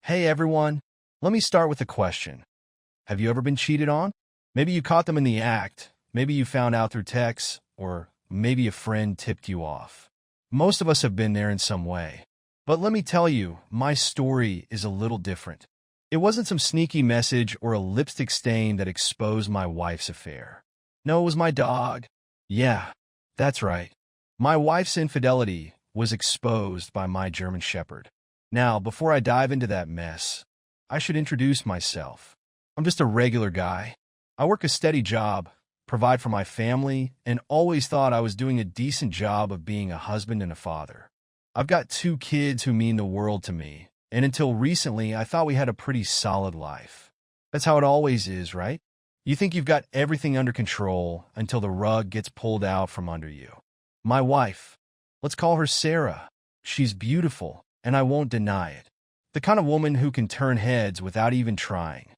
Hey everyone, let me start with a question. Have you ever been cheated on? Maybe you caught them in the act, maybe you found out through texts, or maybe a friend tipped you off. Most of us have been there in some way. But let me tell you, my story is a little different. It wasn't some sneaky message or a lipstick stain that exposed my wife's affair. No, it was my dog. Yeah, that's right. My wife's infidelity was exposed by my German Shepherd. Now, before I dive into that mess, I should introduce myself. I'm just a regular guy. I work a steady job, provide for my family, and always thought I was doing a decent job of being a husband and a father. I've got 2 kids who mean the world to me, and until recently, I thought we had a pretty solid life. That's how it always is, right? You think you've got everything under control until the rug gets pulled out from under you. My wife, let's call her Sarah. She's beautiful, and I won't deny it. The kind of woman who can turn heads without even trying.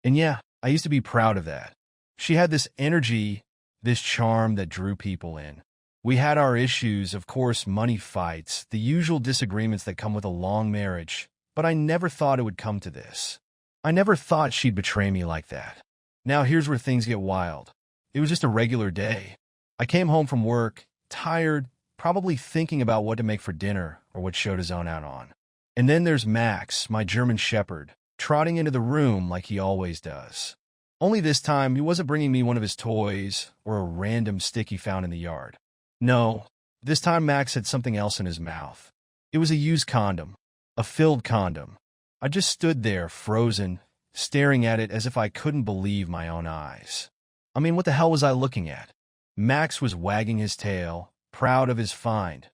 And yeah, I used to be proud of that. She had this energy, this charm that drew people in. We had our issues, of course, money fights, the usual disagreements that come with a long marriage, but I never thought it would come to this. I never thought she'd betray me like that. Now here's where things get wild. It was just a regular day. I came home from work, tired, probably thinking about what to make for dinner or what show to zone out on. And then there's Max, my German Shepherd, trotting into the room like he always does. Only this time, he wasn't bringing me one of his toys or a random stick he found in the yard. No, this time Max had something else in his mouth. It was a used condom, a filled condom. I just stood there, frozen, staring at it as if I couldn't believe my own eyes. I mean, what the hell was I looking at? Max was wagging his tail, proud of his find,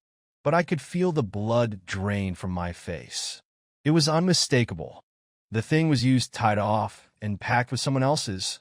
but I could feel the blood drain from my face. It was unmistakable. The thing was used, tied off, and packed with someone else's.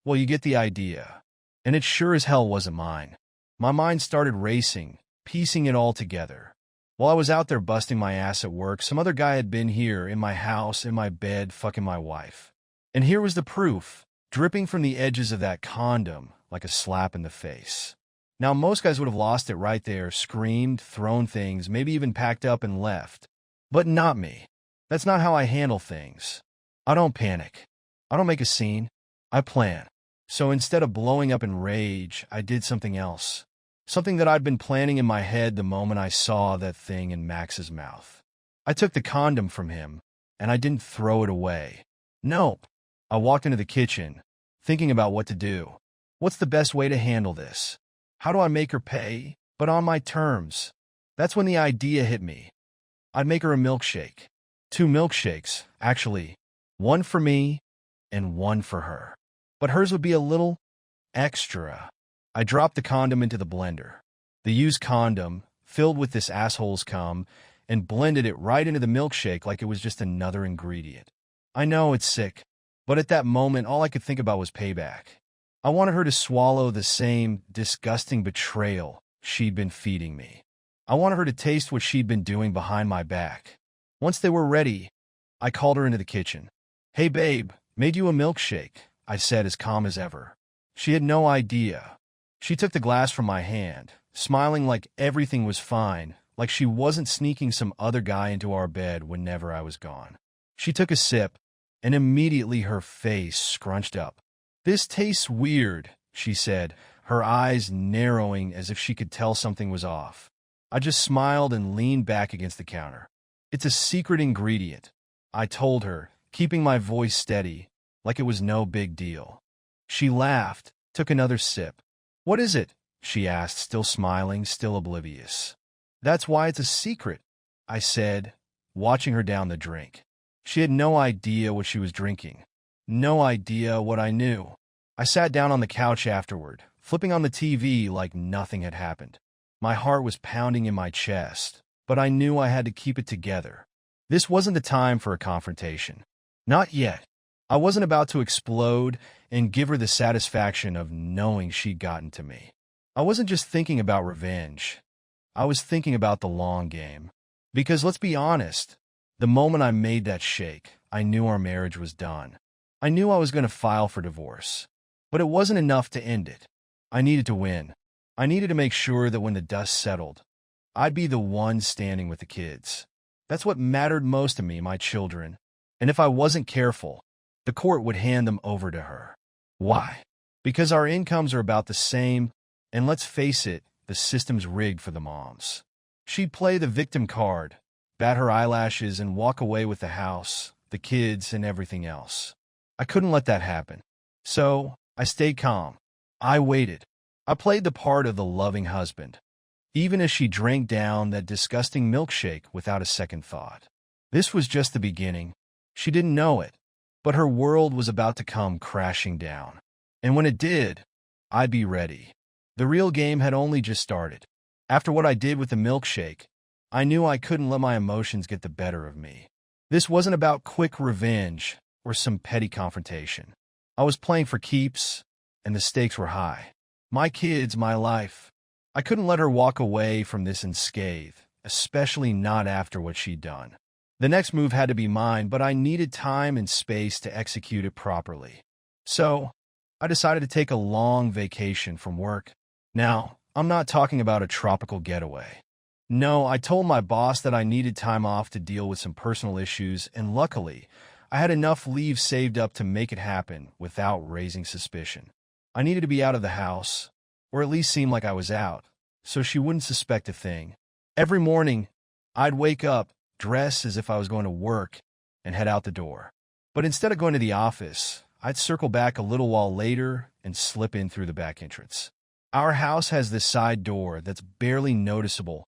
Well, you get the idea. And it sure as hell wasn't mine. My mind started racing, piecing it all together. While I was out there busting my ass at work, some other guy had been here, in my house, in my bed, fucking my wife. And here was the proof, dripping from the edges of that condom like a slap in the face. Now, most guys would have lost it right there, screamed, thrown things, maybe even packed up and left. But not me. That's not how I handle things. I don't panic. I don't make a scene. I plan. So instead of blowing up in rage, I did something else. Something that I'd been planning in my head the moment I saw that thing in Max's mouth. I took the condom from him, and I didn't throw it away. Nope. I walked into the kitchen, thinking about what to do. What's the best way to handle this? How do I make her pay, but on my terms? That's when the idea hit me. I'd make her a milkshake. 2 milkshakes, actually. One for me and one for her. But hers would be a little extra. I dropped the condom into the blender. The used condom, filled with this asshole's cum, and blended it right into the milkshake like it was just another ingredient. I know it's sick, but at that moment, all I could think about was payback. I wanted her to swallow the same disgusting betrayal she'd been feeding me. I wanted her to taste what she'd been doing behind my back. Once they were ready, I called her into the kitchen. "Hey babe, made you a milkshake," I said as calm as ever. She had no idea. She took the glass from my hand, smiling like everything was fine, like she wasn't sneaking some other guy into our bed whenever I was gone. She took a sip, and immediately her face scrunched up. "This tastes weird," she said, her eyes narrowing as if she could tell something was off. I just smiled and leaned back against the counter. "It's a secret ingredient," I told her, keeping my voice steady, like it was no big deal. She laughed, took another sip. "What is it?" she asked, still smiling, still oblivious. "That's why it's a secret," I said, watching her down the drink. She had no idea what she was drinking. No idea what I knew. I sat down on the couch afterward, flipping on the TV like nothing had happened. My heart was pounding in my chest, but I knew I had to keep it together. This wasn't the time for a confrontation. Not yet. I wasn't about to explode and give her the satisfaction of knowing she'd gotten to me. I wasn't just thinking about revenge. I was thinking about the long game. Because let's be honest, the moment I made that shake, I knew our marriage was done. I knew I was going to file for divorce. But it wasn't enough to end it. I needed to win. I needed to make sure that when the dust settled, I'd be the one standing with the kids. That's what mattered most to me, my children. And if I wasn't careful, the court would hand them over to her. Why? Because our incomes are about the same, and let's face it, the system's rigged for the moms. She'd play the victim card, bat her eyelashes, and walk away with the house, the kids, and everything else. I couldn't let that happen. So, I stayed calm. I waited. I played the part of the loving husband, even as she drank down that disgusting milkshake without a second thought. This was just the beginning. She didn't know it, but her world was about to come crashing down. And when it did, I'd be ready. The real game had only just started. After what I did with the milkshake, I knew I couldn't let my emotions get the better of me. This wasn't about quick revenge or some petty confrontation. I was playing for keeps, and the stakes were high. My kids, my life. I couldn't let her walk away from this unscathed, especially not after what she'd done. The next move had to be mine, but I needed time and space to execute it properly. So, I decided to take a long vacation from work. Now, I'm not talking about a tropical getaway. No, I told my boss that I needed time off to deal with some personal issues, and luckily, I had enough leave saved up to make it happen without raising suspicion. I needed to be out of the house, or at least seem like I was out, so she wouldn't suspect a thing. Every morning, I'd wake up, dress as if I was going to work, and head out the door. But instead of going to the office, I'd circle back a little while later and slip in through the back entrance. Our house has this side door that's barely noticeable,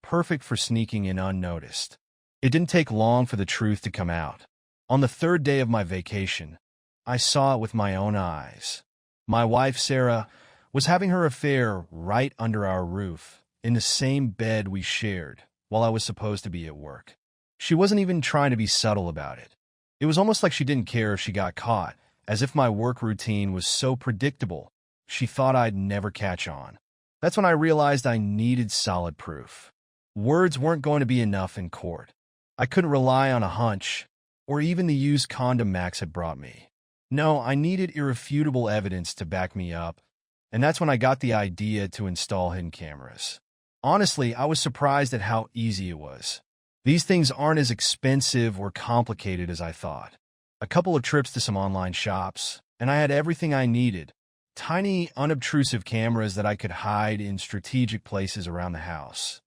perfect for sneaking in unnoticed. It didn't take long for the truth to come out. On the third day of my vacation, I saw it with my own eyes. My wife, Sarah, was having her affair right under our roof, in the same bed we shared, while I was supposed to be at work. She wasn't even trying to be subtle about it. It was almost like she didn't care if she got caught, as if my work routine was so predictable, she thought I'd never catch on. That's when I realized I needed solid proof. Words weren't going to be enough in court. I couldn't rely on a hunch, or even the used condom Max had brought me. No, I needed irrefutable evidence to back me up, and that's when I got the idea to install hidden cameras. Honestly, I was surprised at how easy it was. These things aren't as expensive or complicated as I thought. A couple of trips to some online shops, and I had everything I needed. Tiny, unobtrusive cameras that I could hide in strategic places around the house.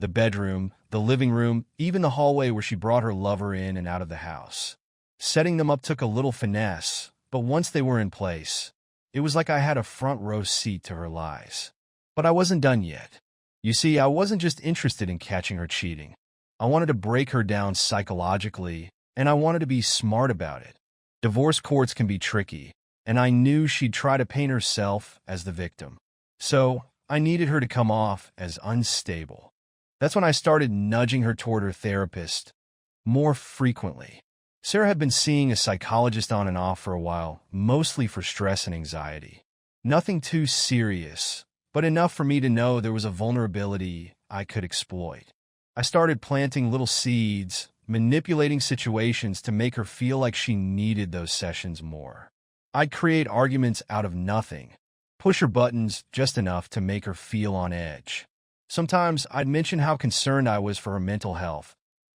The bedroom, the living room, even the hallway where she brought her lover in and out of the house. Setting them up took a little finesse, but once they were in place, it was like I had a front row seat to her lies. But I wasn't done yet. You see, I wasn't just interested in catching her cheating. I wanted to break her down psychologically, and I wanted to be smart about it. Divorce courts can be tricky, and I knew she'd try to paint herself as the victim. So, I needed her to come off as unstable. That's when I started nudging her toward her therapist more frequently. Sarah had been seeing a psychologist on and off for a while, mostly for stress and anxiety. Nothing too serious, but enough for me to know there was a vulnerability I could exploit. I started planting little seeds, manipulating situations to make her feel like she needed those sessions more. I'd create arguments out of nothing, push her buttons just enough to make her feel on edge. Sometimes I'd mention how concerned I was for her mental health,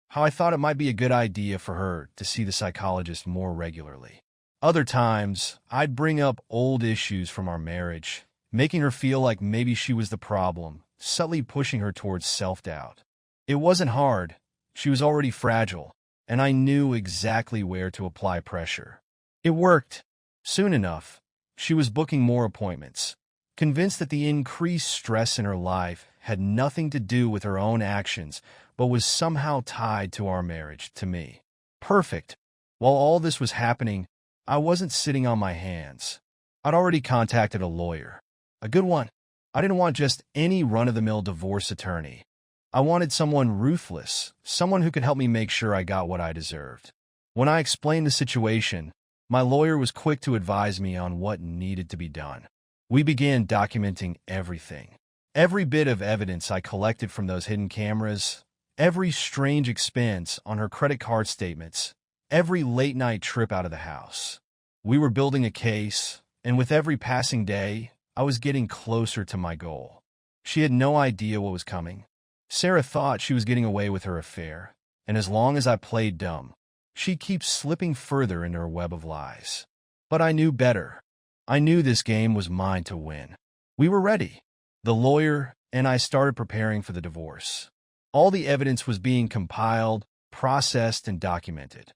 how I thought it might be a good idea for her to see the psychologist more regularly. Other times, I'd bring up old issues from our marriage, making her feel like maybe she was the problem, subtly pushing her towards self-doubt. It wasn't hard. She was already fragile, and I knew exactly where to apply pressure. It worked. Soon enough, she was booking more appointments, convinced that the increased stress in her life had nothing to do with her own actions, but was somehow tied to our marriage, to me. Perfect. While all this was happening, I wasn't sitting on my hands. I'd already contacted a lawyer. A good one. I didn't want just any run-of-the-mill divorce attorney. I wanted someone ruthless, someone who could help me make sure I got what I deserved. When I explained the situation, my lawyer was quick to advise me on what needed to be done. We began documenting everything. Every bit of evidence I collected from those hidden cameras, every strange expense on her credit card statements, every late-night trip out of the house. We were building a case, and with every passing day, I was getting closer to my goal. She had no idea what was coming. Sarah thought she was getting away with her affair, and as long as I played dumb, She keeps slipping further into her web of lies. But I knew better. I knew this game was mine to win. We were ready. The lawyer and I started preparing for the divorce. All the evidence was being compiled, processed, and documented.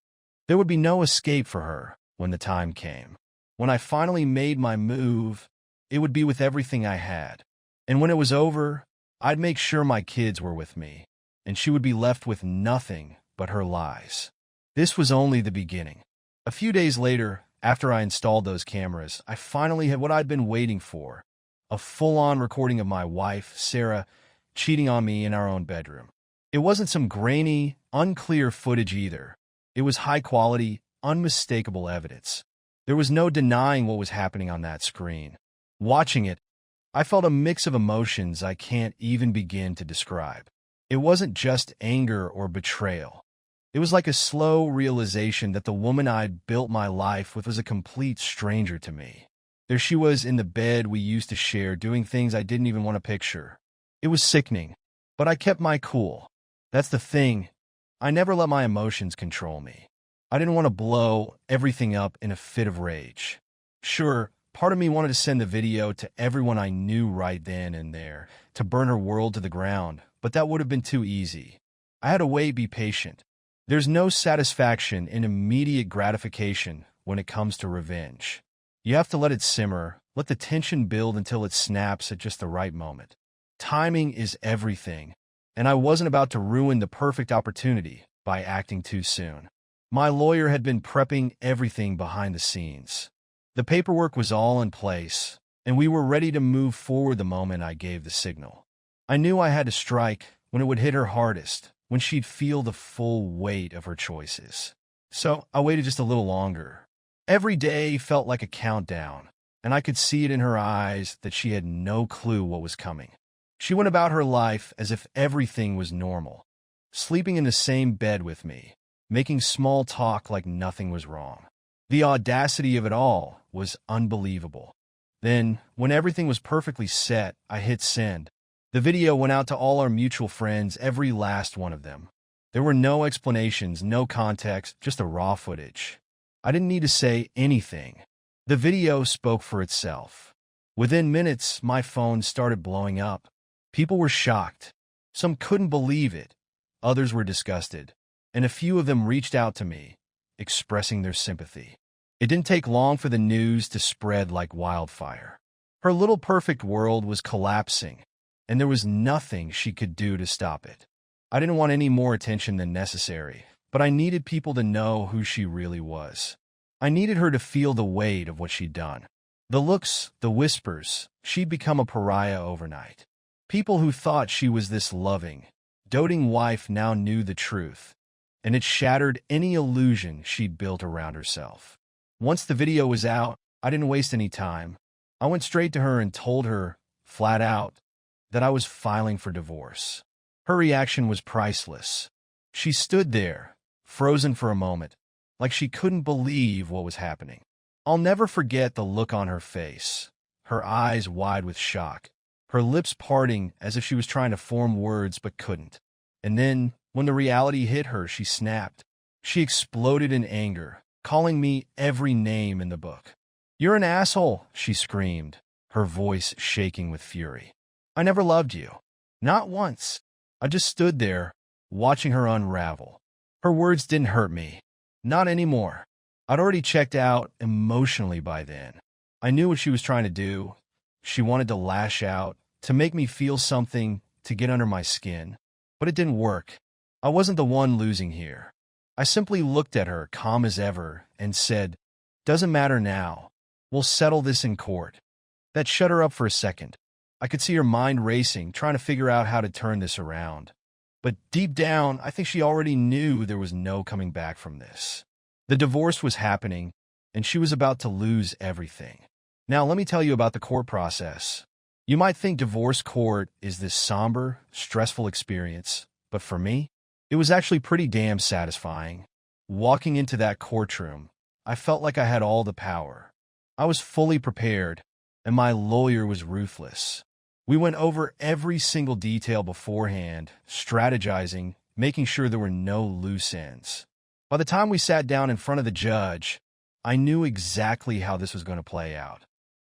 There would be no escape for her when the time came. When I finally made my move, it would be with everything I had. And when it was over, I'd make sure my kids were with me, and she would be left with nothing but her lies. This was only the beginning. A few days later, after I installed those cameras, I finally had what I'd been waiting for, a full-on recording of my wife, Sarah, cheating on me in our own bedroom. It wasn't some grainy, unclear footage either. It was high-quality, unmistakable evidence. There was no denying what was happening on that screen. Watching it, I felt a mix of emotions I can't even begin to describe. It wasn't just anger or betrayal. It was like a slow realization that the woman I'd built my life with was a complete stranger to me. There she was in the bed we used to share, doing things I didn't even want to picture. It was sickening, but I kept my cool. That's the thing. I never let my emotions control me. I didn't want to blow everything up in a fit of rage. Sure, part of me wanted to send the video to everyone I knew right then and there, to burn her world to the ground, but that would have been too easy. I had to wait, be patient. There's no satisfaction in immediate gratification when it comes to revenge. You have to let it simmer, let the tension build until it snaps at just the right moment. Timing is everything, and I wasn't about to ruin the perfect opportunity by acting too soon. My lawyer had been prepping everything behind the scenes. The paperwork was all in place, and we were ready to move forward the moment I gave the signal. I knew I had to strike when it would hit her hardest, when she'd feel the full weight of her choices. So I waited just a little longer. Every day felt like a countdown, and I could see it in her eyes that she had no clue what was coming. She went about her life as if everything was normal, sleeping in the same bed with me, making small talk like nothing was wrong. The audacity of it all was unbelievable. Then, when everything was perfectly set, I hit send. The video went out to all our mutual friends, every last one of them. There were no explanations, no context, just the raw footage. I didn't need to say anything. The video spoke for itself. Within minutes, my phone started blowing up. People were shocked. Some couldn't believe it. Others were disgusted. And a few of them reached out to me, expressing their sympathy. It didn't take long for the news to spread like wildfire. Her little perfect world was collapsing, and there was nothing she could do to stop it. I didn't want any more attention than necessary, but I needed people to know who she really was. I needed her to feel the weight of what she'd done. The looks, the whispers, she'd become a pariah overnight. People who thought she was this loving, doting wife now knew the truth, and it shattered any illusion she'd built around herself. Once the video was out, I didn't waste any time. I went straight to her and told her, flat out, that I was filing for divorce. Her reaction was priceless. She stood there, frozen for a moment, like she couldn't believe what was happening. I'll never forget the look on her face, her eyes wide with shock, her lips parting as if she was trying to form words but couldn't. And then, when the reality hit her, she snapped. She exploded in anger, calling me every name in the book. "You're an asshole," she screamed, her voice shaking with fury. "I never loved you. Not once." I just stood there, watching her unravel. Her words didn't hurt me. Not anymore. I'd already checked out emotionally by then. I knew what she was trying to do. She wanted to lash out, to make me feel something, to get under my skin. But it didn't work. I wasn't the one losing here. I simply looked at her, calm as ever, and said, "Doesn't matter now. We'll settle this in court." That shut her up for a second. I could see her mind racing, trying to figure out how to turn this around. But deep down, I think she already knew there was no coming back from this. The divorce was happening, and she was about to lose everything. Now, let me tell you about the court process. You might think divorce court is this somber, stressful experience, but for me, it was actually pretty damn satisfying. Walking into that courtroom, I felt like I had all the power. I was fully prepared, and my lawyer was ruthless. We went over every single detail beforehand, strategizing, making sure there were no loose ends. By the time we sat down in front of the judge, I knew exactly how this was going to play out.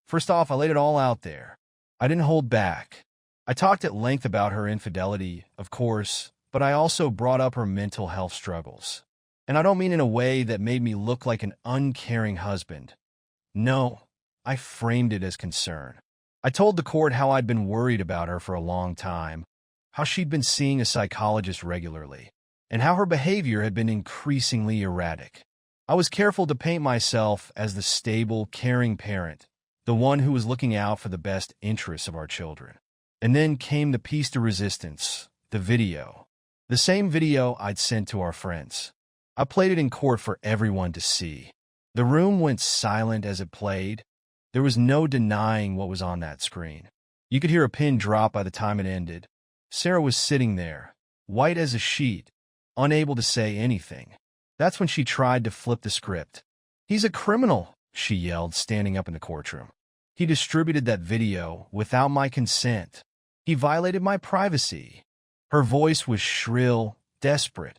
First off, I laid it all out there. I didn't hold back. I talked at length about her infidelity, of course, but I also brought up her mental health struggles. And I don't mean in a way that made me look like an uncaring husband. No, I framed it as concern. I told the court how I'd been worried about her for a long time, how she'd been seeing a psychologist regularly, and how her behavior had been increasingly erratic. I was careful to paint myself as the stable, caring parent, the one who was looking out for the best interests of our children. And then came the piece de resistance, the video. The same video I'd sent to our friends. I played it in court for everyone to see. The room went silent as it played. There was no denying what was on that screen. You could hear a pin drop by the time it ended. Sarah was sitting there, white as a sheet, unable to say anything. That's when she tried to flip the script. "He's a criminal," she yelled, standing up in the courtroom. "He distributed that video without my consent. He violated my privacy." Her voice was shrill, desperate,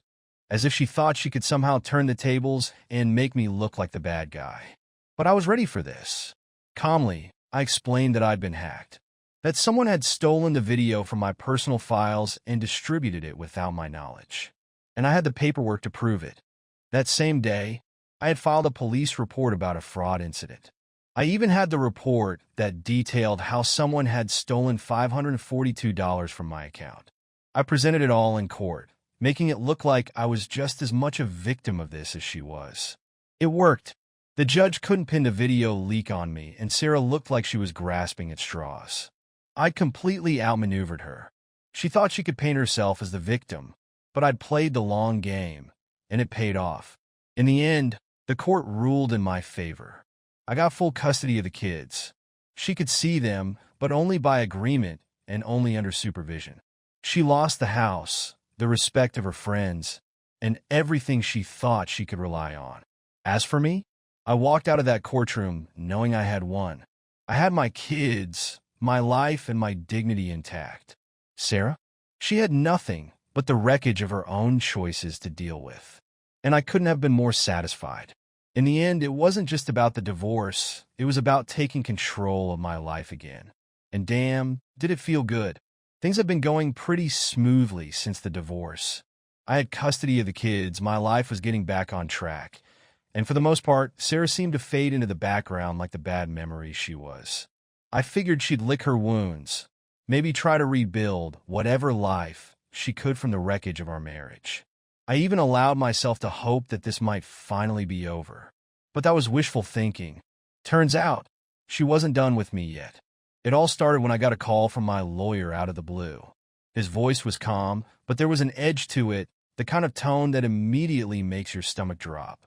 as if she thought she could somehow turn the tables and make me look like the bad guy. But I was ready for this. Calmly, I explained that I'd been hacked, that someone had stolen the video from my personal files and distributed it without my knowledge. And I had the paperwork to prove it. That same day, I had filed a police report about a fraud incident. I even had the report that detailed how someone had stolen $542 from my account. I presented it all in court, making it look like I was just as much a victim of this as she was. It worked. The judge couldn't pin the video leak on me, and Sarah looked like she was grasping at straws. I'd completely outmaneuvered her. She thought she could paint herself as the victim, but I'd played the long game, and it paid off. In the end, the court ruled in my favor. I got full custody of the kids. She could see them, but only by agreement and only under supervision. She lost the house, the respect of her friends, and everything she thought she could rely on. As for me, I walked out of that courtroom knowing I had won. I had my kids, my life, and my dignity intact. Sarah? She had nothing but the wreckage of her own choices to deal with. And I couldn't have been more satisfied. In the end, it wasn't just about the divorce. It was about taking control of my life again. And damn, did it feel good. Things have been going pretty smoothly since the divorce. I had custody of the kids, my life was getting back on track. And for the most part, Sarah seemed to fade into the background like the bad memory she was. I figured she'd lick her wounds, maybe try to rebuild whatever life she could from the wreckage of our marriage. I even allowed myself to hope that this might finally be over. But that was wishful thinking. Turns out, she wasn't done with me yet. It all started when I got a call from my lawyer out of the blue. His voice was calm, but there was an edge to it, the kind of tone that immediately makes your stomach drop.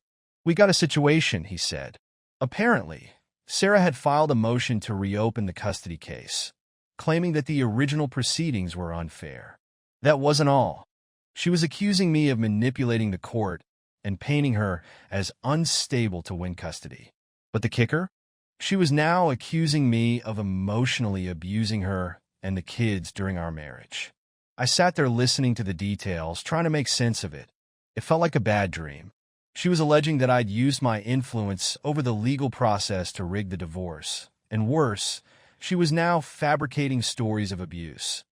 "We got a situation," he said. Apparently, Sarah had filed a motion to reopen the custody case, claiming that the original proceedings were unfair. That wasn't all. She was accusing me of manipulating the court and painting her as unstable to win custody. But the kicker? She was now accusing me of emotionally abusing her and the kids during our marriage. I sat there listening to the details, trying to make sense of it. It felt like a bad dream. She was alleging that I'd used my influence over the legal process to rig the divorce. And worse, she was now fabricating stories of abuse,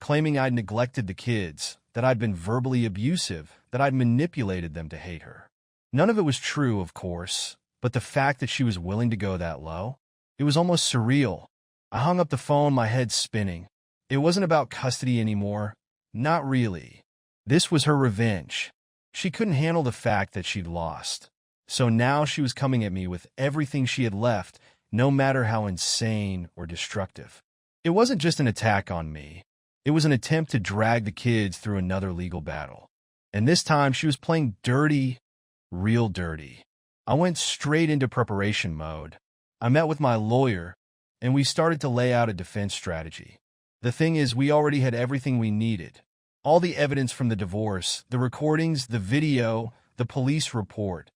claiming I'd neglected the kids, that I'd been verbally abusive, that I'd manipulated them to hate her. None of it was true, of course, but the fact that she was willing to go that low, it was almost surreal. I hung up the phone, my head spinning. It wasn't about custody anymore. Not really. This was her revenge. She couldn't handle the fact that she'd lost. So now she was coming at me with everything she had left, no matter how insane or destructive. It wasn't just an attack on me. It was an attempt to drag the kids through another legal battle. And this time she was playing dirty, real dirty. I went straight into preparation mode. I met with my lawyer, and we started to lay out a defense strategy. The thing is, we already had everything we needed. All the evidence from the divorce, the recordings, the video, the police report,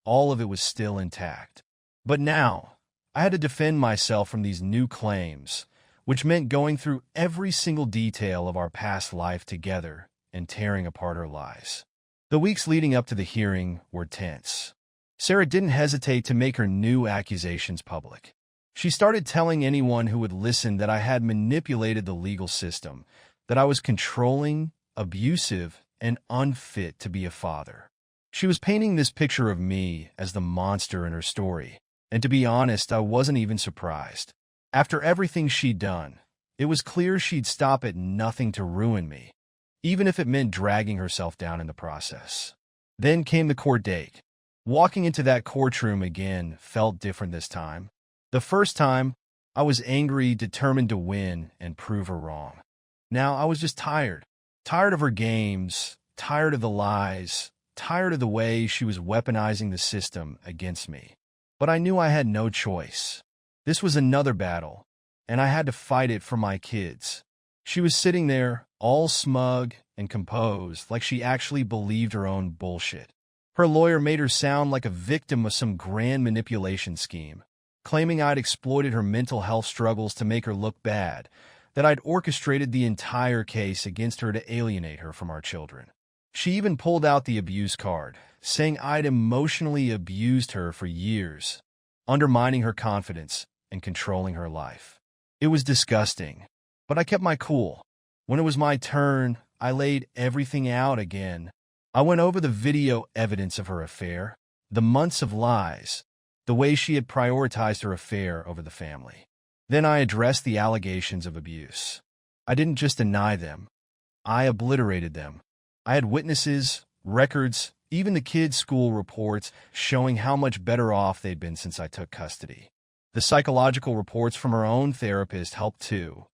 all of it was still intact. But now, I had to defend myself from these new claims, which meant going through every single detail of our past life together and tearing apart her lies. The weeks leading up to the hearing were tense. Sarah didn't hesitate to make her new accusations public. She started telling anyone who would listen that I had manipulated the legal system, that I was controlling, abusive, and unfit to be a father. She was painting this picture of me as the monster in her story, and to be honest, I wasn't even surprised. After everything she'd done, it was clear she'd stop at nothing to ruin me, even if it meant dragging herself down in the process. Then came the court date. Walking into that courtroom again felt different this time. The first time, I was angry, determined to win and prove her wrong. Now I was just tired. Tired of her games, tired of the lies, tired of the way she was weaponizing the system against me. But I knew I had no choice. This was another battle, and I had to fight it for my kids. She was sitting there, all smug and composed, like she actually believed her own bullshit. Her lawyer made her sound like a victim of some grand manipulation scheme, claiming I'd exploited her mental health struggles to make her look bad, that I'd orchestrated the entire case against her to alienate her from our children. She even pulled out the abuse card, saying I'd emotionally abused her for years, undermining her confidence and controlling her life. It was disgusting, but I kept my cool. When it was my turn, I laid everything out again. I went over the video evidence of her affair, the months of lies, the way she had prioritized her affair over the family. Then I addressed the allegations of abuse. I didn't just deny them. I obliterated them. I had witnesses, records, even the kids' school reports showing how much better off they'd been since I took custody. The psychological reports from her own therapist helped too.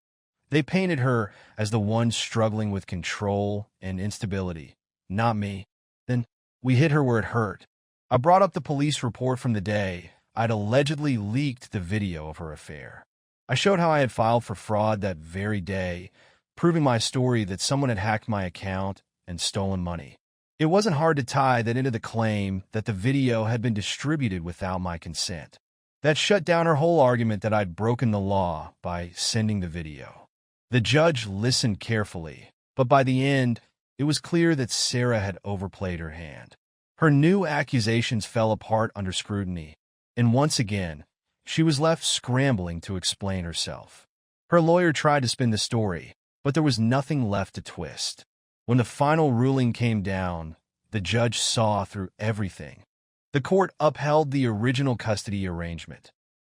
They painted her as the one struggling with control and instability, not me. Then we hit her where it hurt. I brought up the police report from the day I'd allegedly leaked the video of her affair. I showed how I had filed for fraud that very day, proving my story that someone had hacked my account and stolen money. It wasn't hard to tie that into the claim that the video had been distributed without my consent. That shut down her whole argument that I'd broken the law by sending the video. The judge listened carefully, but by the end, it was clear that Sarah had overplayed her hand. Her new accusations fell apart under scrutiny, and once again, she was left scrambling to explain herself. Her lawyer tried to spin the story, but there was nothing left to twist. When the final ruling came down, the judge saw through everything. The court upheld the original custody arrangement.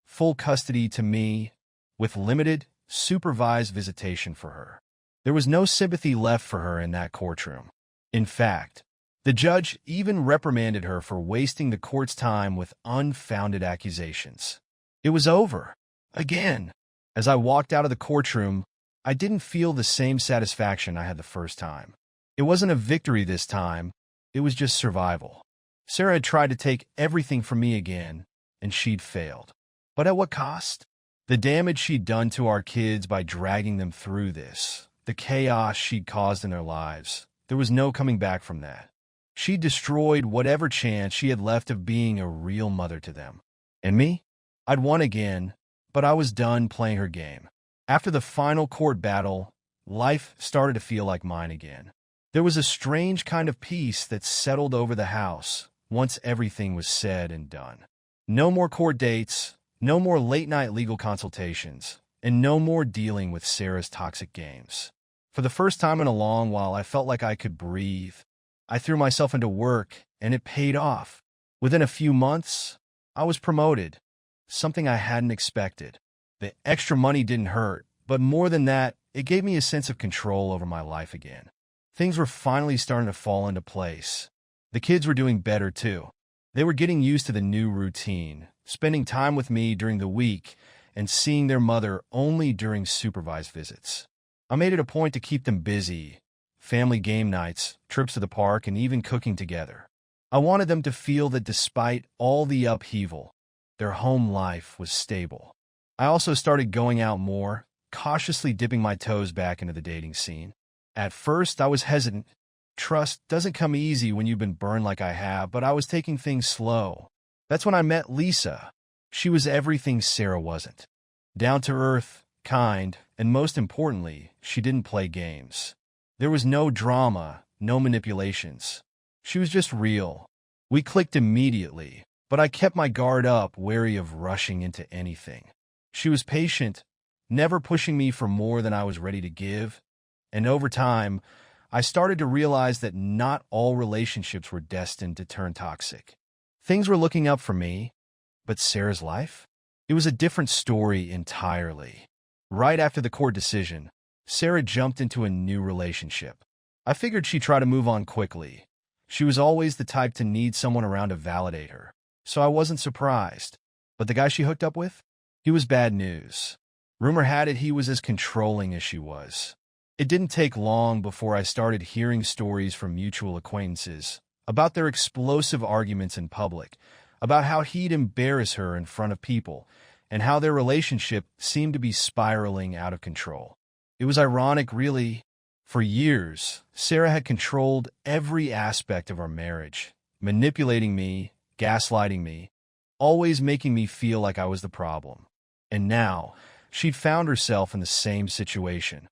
Full custody to me, with limited, supervised visitation for her. There was no sympathy left for her in that courtroom. In fact, the judge even reprimanded her for wasting the court's time with unfounded accusations. It was over. Again. As I walked out of the courtroom, I didn't feel the same satisfaction I had the first time. It wasn't a victory this time, it was just survival. Sarah had tried to take everything from me again, and she'd failed. But at what cost? The damage she'd done to our kids by dragging them through this, the chaos she'd caused in their lives, there was no coming back from that. She destroyed whatever chance she had left of being a real mother to them. And me? I'd won again, but I was done playing her game. After the final court battle, life started to feel like mine again. There was a strange kind of peace that settled over the house once everything was said and done. No more court dates, no more late-night legal consultations, and no more dealing with Sarah's toxic games. For the first time in a long while, I felt like I could breathe. I threw myself into work, and it paid off. Within a few months, I was promoted, something I hadn't expected. The extra money didn't hurt, but more than that, it gave me a sense of control over my life again. Things were finally starting to fall into place. The kids were doing better, too. They were getting used to the new routine, spending time with me during the week and seeing their mother only during supervised visits. I made it a point to keep them busy, family game nights, trips to the park, and even cooking together. I wanted them to feel that despite all the upheaval, their home life was stable. I also started going out more, cautiously dipping my toes back into the dating scene. At first, I was hesitant. Trust doesn't come easy when you've been burned like I have, but I was taking things slow. That's when I met Lisa. She was everything Sarah wasn't. Down to earth, kind, and most importantly, she didn't play games. There was no drama, no manipulations. She was just real. We clicked immediately, but I kept my guard up, wary of rushing into anything. She was patient, never pushing me for more than I was ready to give, and over time, I started to realize that not all relationships were destined to turn toxic. Things were looking up for me, but Sarah's life? It was a different story entirely. Right after the court decision, Sarah jumped into a new relationship. I figured she'd try to move on quickly. She was always the type to need someone around to validate her, so I wasn't surprised. But the guy she hooked up with? He was bad news. Rumor had it he was as controlling as she was. It didn't take long before I started hearing stories from mutual acquaintances about their explosive arguments in public, about how he'd embarrass her in front of people, and how their relationship seemed to be spiraling out of control. It was ironic, really. For years, Sarah had controlled every aspect of our marriage, manipulating me, gaslighting me, always making me feel like I was the problem. And now, she'd found herself in the same situation.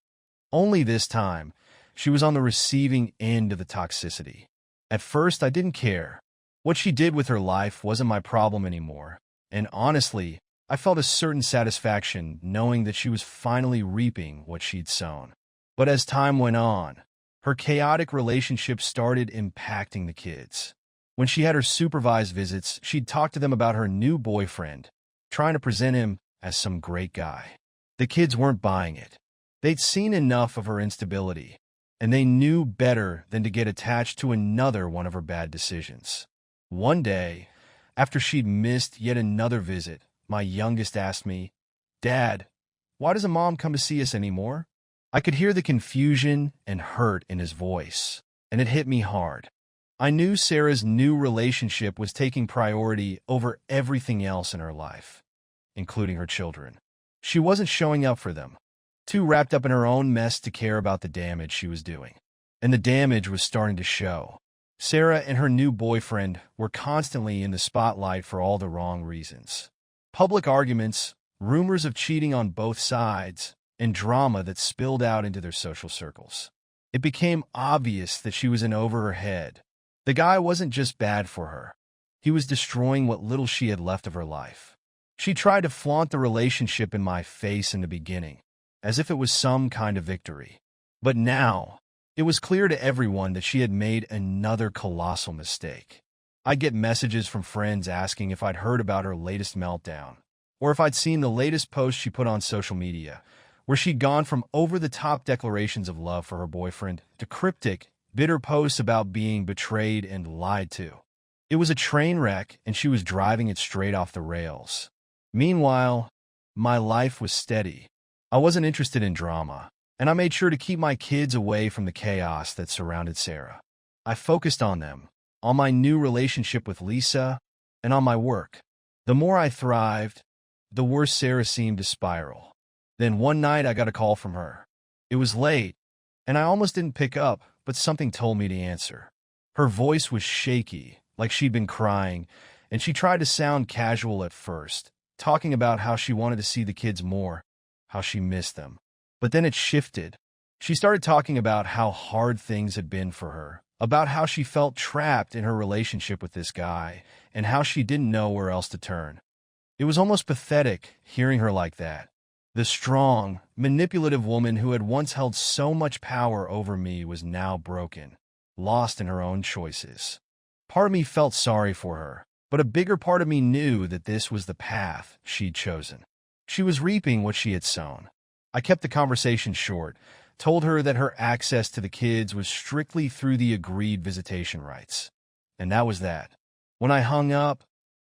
Only this time, she was on the receiving end of the toxicity. At first, I didn't care. What she did with her life wasn't my problem anymore, and honestly, I felt a certain satisfaction knowing that she was finally reaping what she'd sown. But as time went on, her chaotic relationship started impacting the kids. When she had her supervised visits, she'd talk to them about her new boyfriend, trying to present him as some great guy. The kids weren't buying it. They'd seen enough of her instability, and they knew better than to get attached to another one of her bad decisions. One day, after she'd missed yet another visit, my youngest asked me, "Dad, why doesn't Mom come to see us anymore?" I could hear the confusion and hurt in his voice, and it hit me hard. I knew Sarah's new relationship was taking priority over everything else in her life, including her children. She wasn't showing up for them, too wrapped up in her own mess to care about the damage she was doing. And the damage was starting to show. Sarah and her new boyfriend were constantly in the spotlight for all the wrong reasons. Public arguments, rumors of cheating on both sides, and drama that spilled out into their social circles. It became obvious that she was in over her head. The guy wasn't just bad for her. He was destroying what little she had left of her life. She tried to flaunt the relationship in my face in the beginning, as if it was some kind of victory. But now, it was clear to everyone that she had made another colossal mistake. I'd get messages from friends asking if I'd heard about her latest meltdown, or if I'd seen the latest post she put on social media, where she'd gone from over-the-top declarations of love for her boyfriend to cryptic, bitter posts about being betrayed and lied to. It was a train wreck, and she was driving it straight off the rails. Meanwhile, my life was steady. I wasn't interested in drama, and I made sure to keep my kids away from the chaos that surrounded Sarah. I focused on them, on my new relationship with Lisa, and on my work. The more I thrived, the worse Sarah seemed to spiral. Then one night I got a call from her. It was late, and I almost didn't pick up, but something told me to answer. Her voice was shaky, like she'd been crying, and she tried to sound casual at first, talking about how she wanted to see the kids more, how she missed them. But then it shifted. She started talking about how hard things had been for her, about how she felt trapped in her relationship with this guy, and how she didn't know where else to turn. It was almost pathetic hearing her like that. The strong, manipulative woman who had once held so much power over me was now broken, lost in her own choices. Part of me felt sorry for her, but a bigger part of me knew that this was the path she'd chosen. She was reaping what she had sown. I kept the conversation short, told her that her access to the kids was strictly through the agreed visitation rights. And that was that. When I hung up,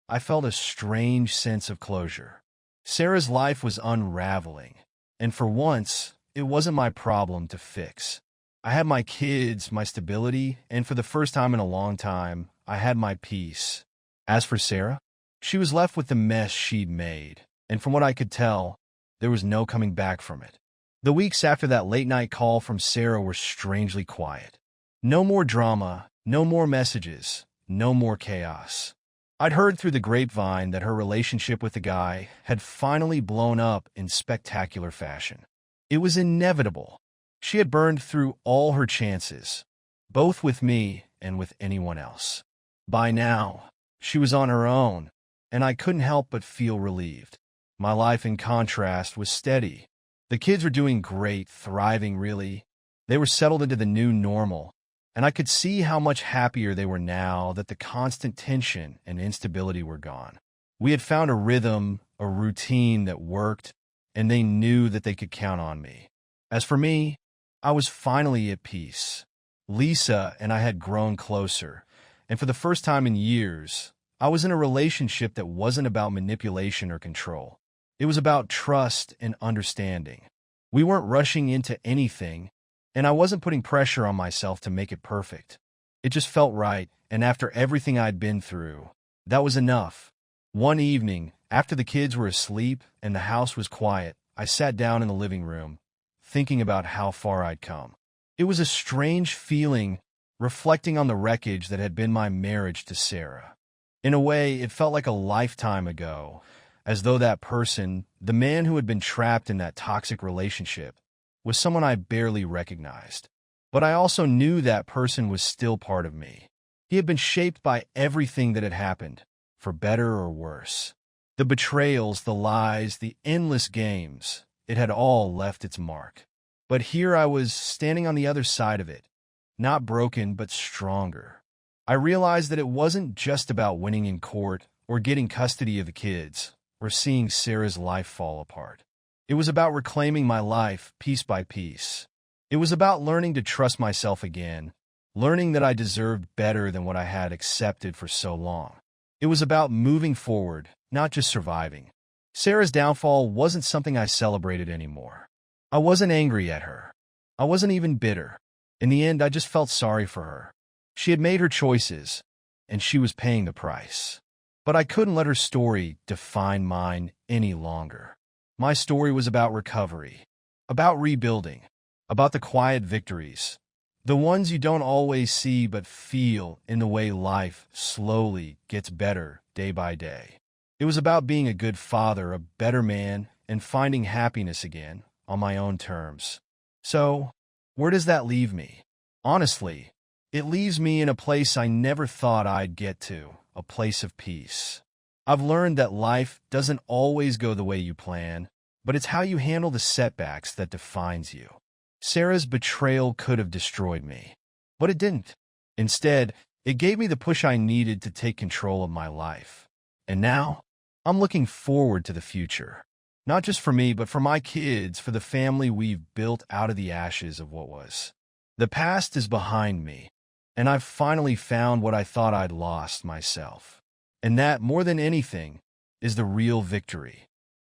I felt a strange sense of closure. Sarah's life was unraveling, and for once, it wasn't my problem to fix. I had my kids, my stability, and for the first time in a long time, I had my peace. As for Sarah, she was left with the mess she'd made, and from what I could tell, there was no coming back from it. The weeks after that late-night call from Sarah were strangely quiet. No more drama, no more messages, no more chaos. I'd heard through the grapevine that her relationship with the guy had finally blown up in spectacular fashion. It was inevitable. She had burned through all her chances, both with me and with anyone else. By now, she was on her own, and I couldn't help but feel relieved. My life, in contrast, was steady. The kids were doing great, thriving really. They were settled into the new normal, and I could see how much happier they were now that the constant tension and instability were gone. We had found a rhythm, a routine that worked, and they knew that they could count on me. As for me, I was finally at peace. Lisa and I had grown closer, and for the first time in years, I was in a relationship that wasn't about manipulation or control. It was about trust and understanding. We weren't rushing into anything, and I wasn't putting pressure on myself to make it perfect. It just felt right, and after everything I'd been through, that was enough. One evening, after the kids were asleep and the house was quiet, I sat down in the living room, thinking about how far I'd come. It was a strange feeling, reflecting on the wreckage that had been my marriage to Sarah. In a way, it felt like a lifetime ago, as though that person, the man who had been trapped in that toxic relationship, was someone I barely recognized. But I also knew that person was still part of me. He had been shaped by everything that had happened, for better or worse. The betrayals, the lies, the endless games, it had all left its mark. But here I was, standing on the other side of it, not broken but stronger. I realized that it wasn't just about winning in court or getting custody of the kids or seeing Sarah's life fall apart. It was about reclaiming my life piece by piece. It was about learning to trust myself again, learning that I deserved better than what I had accepted for so long. It was about moving forward, not just surviving. Sarah's downfall wasn't something I celebrated anymore. I wasn't angry at her. I wasn't even bitter. In the end, I just felt sorry for her. She had made her choices, and she was paying the price. But I couldn't let her story define mine any longer. My story was about recovery, about rebuilding, about the quiet victories, the ones you don't always see but feel in the way life slowly gets better day by day. It was about being a good father, a better man, and finding happiness again on my own terms. So, where does that leave me? Honestly, it leaves me in a place I never thought I'd get to, a place of peace. I've learned that life doesn't always go the way you plan, but it's how you handle the setbacks that defines you. Sarah's betrayal could have destroyed me, but it didn't. Instead, it gave me the push I needed to take control of my life. And now, I'm looking forward to the future. Not just for me, but for my kids, for the family we've built out of the ashes of what was. The past is behind me, and I've finally found what I thought I'd lost myself. And that, more than anything, is the real victory.